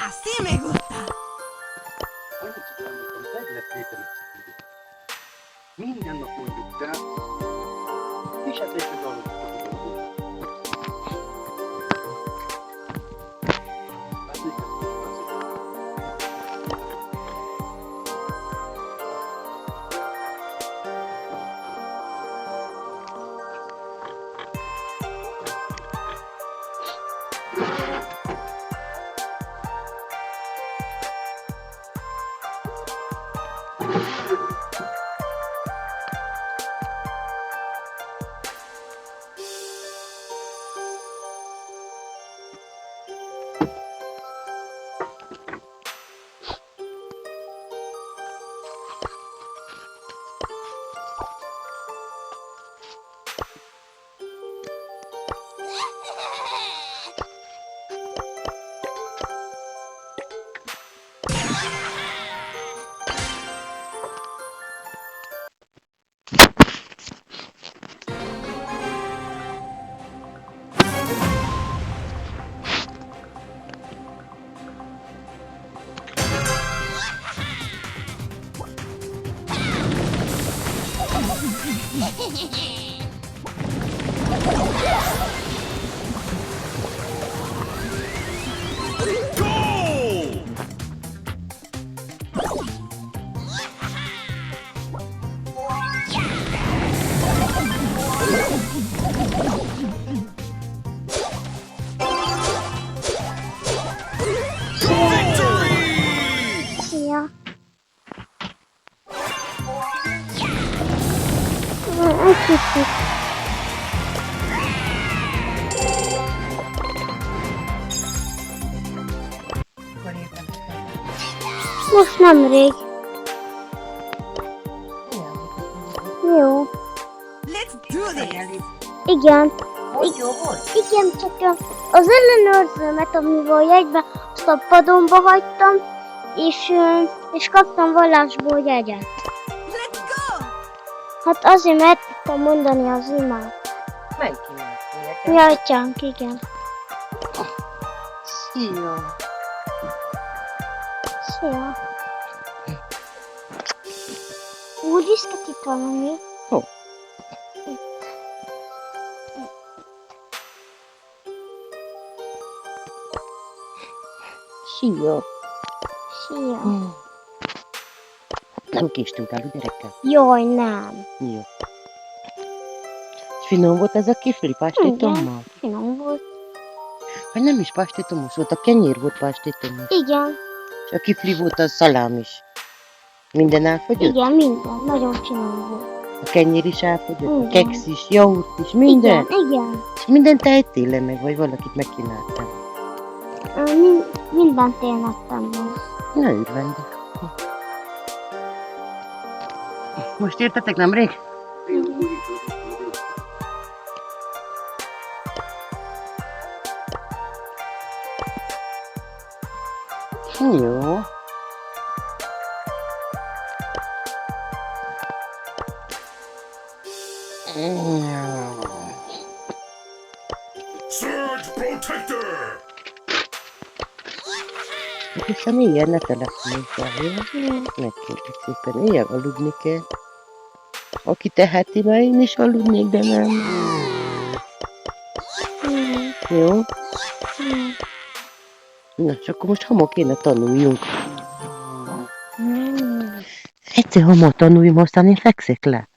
Así me gusta. Minden nap mondjuk, de és hát egy dolog. Szia! Egy kicsit. Most nemrég. Jó. Let's do this. Igen. Hogy jó volt? Igen, csak az ellenőrzőmet, amivel jegybe, azt a padomba hagytam, és kaptam vallásból jegyet. Let's go. Hát azért mert tudtam mondani az imát. Melyik imád? Mi atyánk, igen. Szia! Szia. Úgy iszket itt valami. Hol? Itt. Szia! Szia. Nem késtünk el a gyerekkel? Jaj, nem. Jó. És finom volt ez a kifli pastétommal? Finom volt. Vagy nem is pastétomos volt, a kenyér volt pastétomos. Igen, És a kifli volt a szalám is. Minden elfogyott? igen, minden. Nagyon finom volt. A kenyér is elfogyott? A Igen. keksz is, jogurt is, minden? Igen. És mindent ettél le meg, vagy valakit megkínáltál? Mindent én adtam meg. Na, örvendek. Most értetek nemrég? Jó. Surge Protector! Hiszen ilyen ne telefonálj, jó? Megkérlek szépen, ilyen aludni kell. Aki teheti, mert én is aludnék, de nem. Jó? Na, és akkor most hamar kéne tanuljunk. Egyszer hamar tanuljunk, aztán én fekszek le.